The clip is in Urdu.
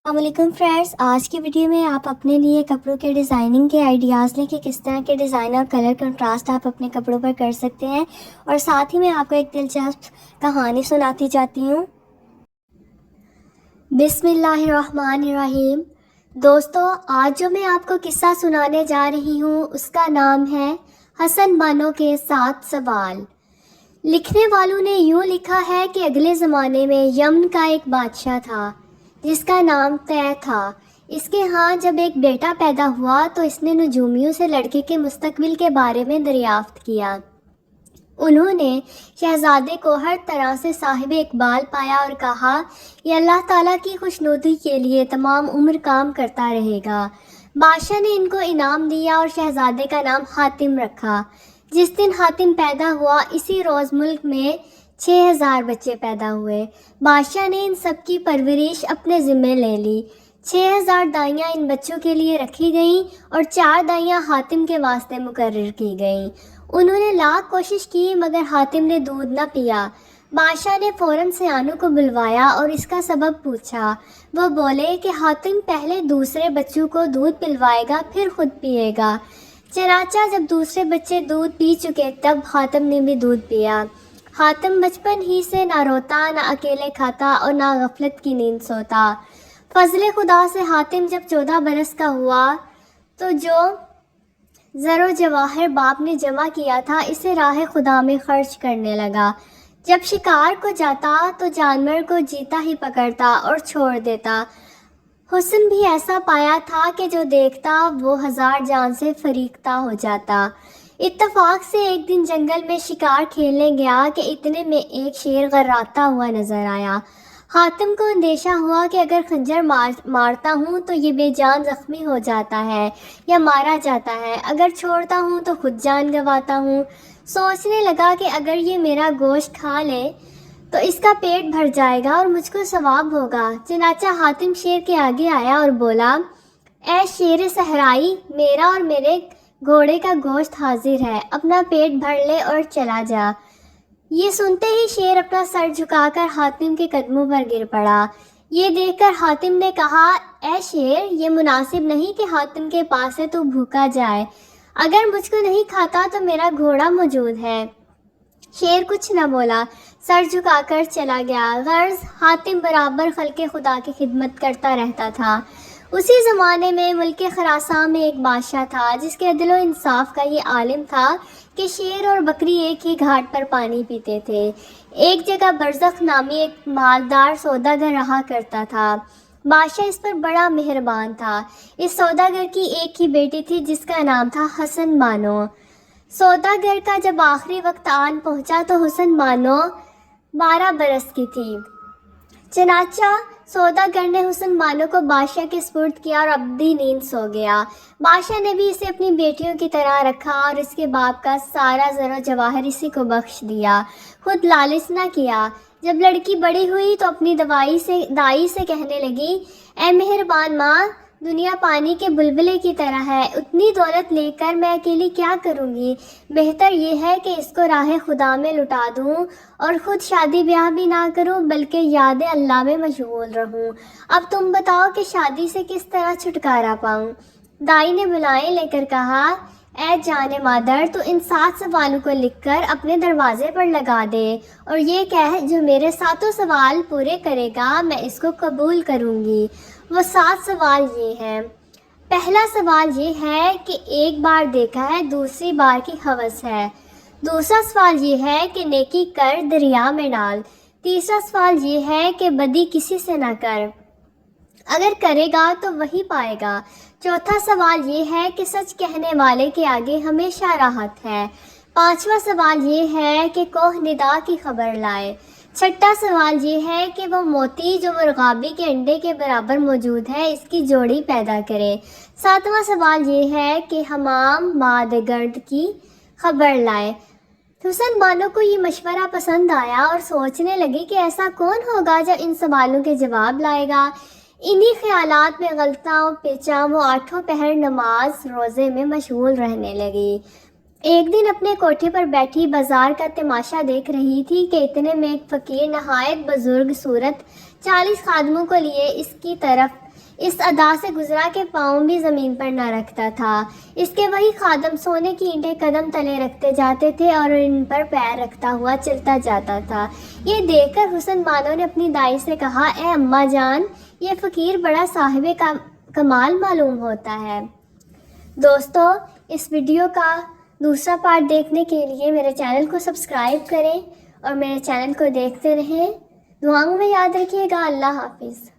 السلام علیکم فرینڈس، آج کی ویڈیو میں آپ اپنے لیے کپڑوں کے ڈیزائننگ کے آئیڈیاز لیں کہ کس طرح کے ڈیزائن اور کلر کنٹراسٹ آپ اپنے کپڑوں پر کر سکتے ہیں، اور ساتھ ہی میں آپ کو ایک دلچسپ کہانی سناتی جاتی ہوں۔ بسم اللہ الرحمن الرحیم۔ دوستو، آج جو میں آپ کو قصہ سنانے جا رہی ہوں اس کا نام ہے حسن بانو کے 7 سوال۔ لکھنے والوں نے یوں لکھا ہے کہ اگلے زمانے میں یمن کا ایک بادشاہ تھا جس کا نام طے تھا۔ اس کے ہاں جب ایک بیٹا پیدا ہوا تو اس نے نجومیوں سے لڑکے کے مستقبل کے بارے میں دریافت کیا۔ انہوں نے شہزادے کو ہر طرح سے صاحب اقبال پایا اور کہا یہ اللہ تعالیٰ کی خوشنودی کے لیے تمام عمر کام کرتا رہے گا۔ بادشاہ نے ان کو انعام دیا اور شہزادے کا نام حاتم رکھا۔ جس دن حاتم پیدا ہوا اسی روز ملک میں 6000 بچے پیدا ہوئے۔ بادشاہ نے ان سب کی پرورش اپنے ذمے لے لی۔ 6000 دائیاں ان بچوں کے لیے رکھی گئیں اور 4 دائیاں حاتم کے واسطے مقرر کی گئیں۔ انہوں نے لاکھ کوشش کی مگر حاتم نے دودھ نہ پیا۔ بادشاہ نے فوراً سیانوں کو بلوایا اور اس کا سبب پوچھا۔ وہ بولے کہ حاتم پہلے دوسرے بچوں کو دودھ پلوائے گا پھر خود پیے گا۔ چنانچہ جب دوسرے بچے دودھ پی چکے تب حاتم نے بھی دودھ پیا۔ حاتم بچپن ہی سے نہ روتا نہ اکیلے کھاتا اور نہ غفلت کی نیند سوتا۔ فضل خدا سے حاتم جب 14 برس کا ہوا تو جو زر و جواہر باپ نے جمع کیا تھا اسے راہ خدا میں خرچ کرنے لگا۔ جب شکار کو جاتا تو جانور کو جیتا ہی پکڑتا اور چھوڑ دیتا۔ حسن بھی ایسا پایا تھا کہ جو دیکھتا وہ 1000 جان سے فریختہ ہو جاتا۔ اتفاق سے ایک دن جنگل میں شکار کھیلنے گیا کہ اتنے میں ایک شیر غراتا ہوا نظر آیا۔ حاتم کو اندیشہ ہوا کہ اگر خنجر مارتا ہوں تو یہ بے جان زخمی ہو جاتا ہے یا مارا جاتا ہے، اگر چھوڑتا ہوں تو خود جان گنواتا ہوں۔ سوچنے لگا کہ اگر یہ میرا گوشت کھا لے تو اس کا پیٹ بھر جائے گا اور مجھ کو ثواب ہوگا۔ چنانچہ حاتم شیر کے آگے آیا اور بولا، اے شیر صحرائی، میرا اور میرے گھوڑے کا گوشت حاضر ہے، اپنا پیٹ بھر لے اور چلا جا۔ یہ سنتے ہی شیر اپنا سر جھکا کر حاتم کے قدموں پر گر پڑا۔ یہ دیکھ کر حاتم نے کہا، اے شیر، یہ مناسب نہیں کہ حاتم کے پاس سے تو بھوکا جائے، اگر مجھ کو نہیں کھاتا تو میرا گھوڑا موجود ہے۔ شیر کچھ نہ بولا، سر جھکا کر چلا گیا۔ غرض حاتم برابر خلق خدا کی خدمت کرتا رہتا تھا۔ اسی زمانے میں ملک خراسان میں ایک بادشاہ تھا جس کے عدل و انصاف کا یہ عالم تھا کہ شیر اور بکری ایک ہی گھاٹ پر پانی پیتے تھے۔ ایک جگہ برزخ نامی ایک مالدار سوداگر رہا کرتا تھا۔ بادشاہ اس پر بڑا مہربان تھا۔ اس سوداگر کی ایک ہی بیٹی تھی جس کا نام تھا حسن بانو۔ سوداگر کا جب آخری وقت آن پہنچا تو حسن بانو 12 برس کی تھی۔ چنانچہ سوداگر نے حسن بانو کو بادشاہ کے سپرد کیا اور ابدی نیند سو گیا۔ بادشاہ نے بھی اسے اپنی بیٹیوں کی طرح رکھا اور اس کے باپ کا سارا زر و جواہر اسی کو بخش دیا، خود لالچ نہ کیا۔ جب لڑکی بڑی ہوئی تو اپنی دائی سے کہنے لگی، اے مہربان ماں، دنیا پانی کے بلبلے کی طرح ہے، اتنی دولت لے کر میں اکیلی کیا کروں گی؟ بہتر یہ ہے کہ اس کو راہ خدا میں لٹا دوں اور خود شادی بیاہ بھی نہ کروں بلکہ یاد اللہ میں مشغول رہوں۔ اب تم بتاؤ کہ شادی سے کس طرح چھٹکارا پاؤں؟ دائی نے بلائیں لے کر کہا، اے جان مادر، تو ان 7 سوالوں کو لکھ کر اپنے دروازے پر لگا دے اور یہ کہہ جو میرے 7 سوال پورے کرے گا میں اس کو قبول کروں گی۔ وہ 7 سوال یہ ہیں۔ پہلا سوال یہ ہے کہ ایک بار دیکھا ہے دوسری بار کی ہوس ہے۔ دوسرا سوال یہ ہے کہ نیکی کر دریا میں ڈال۔ تیسرا سوال یہ ہے کہ بدی کسی سے نہ کر، اگر کرے گا تو وہی پائے گا۔ چوتھا سوال یہ ہے کہ سچ کہنے والے کے آگے ہمیشہ راحت ہے۔ پانچواں سوال یہ ہے کہ کوہ ندا کی خبر لائے۔ چھٹا سوال یہ ہے کہ وہ موتی جو مرغابی کے انڈے کے برابر موجود ہے اس کی جوڑی پیدا کرے۔ ساتواں سوال یہ ہے کہ حمام باد گرد کی خبر لائے۔ حسن بانو کو یہ مشورہ پسند آیا اور سوچنے لگی کہ ایسا کون ہوگا جو ان سوالوں کے جواب لائے گا۔ انہی خیالات میں غلطاں پیچاں وہ 8 پہر نماز روزے میں مشغول رہنے لگی۔ ایک دن اپنے کوٹھے پر بیٹھی بازار کا تماشا دیکھ رہی تھی کہ اتنے میں ایک فقیر نہایت بزرگ صورت 40 خادموں کو لیے اس کی طرف اس ادا سے گزرا کہ پاؤں بھی زمین پر نہ رکھتا تھا۔ اس کے وہی خادم سونے کی اینٹیں قدم تلے رکھتے جاتے تھے اور ان پر پیر رکھتا ہوا چلتا جاتا تھا۔ یہ دیکھ کر حسن بانو نے اپنی دائی سے کہا، اے اماں جان، یہ فقیر بڑا صاحب کمال معلوم ہوتا ہے۔ دوستو، اس ویڈیو کا دوسرا پارٹ دیکھنے کے لیے میرے چینل کو سبسکرائب کریں اور میرے چینل کو دیکھتے رہیں۔ دعاؤں میں یاد رکھیے گا۔ اللہ حافظ۔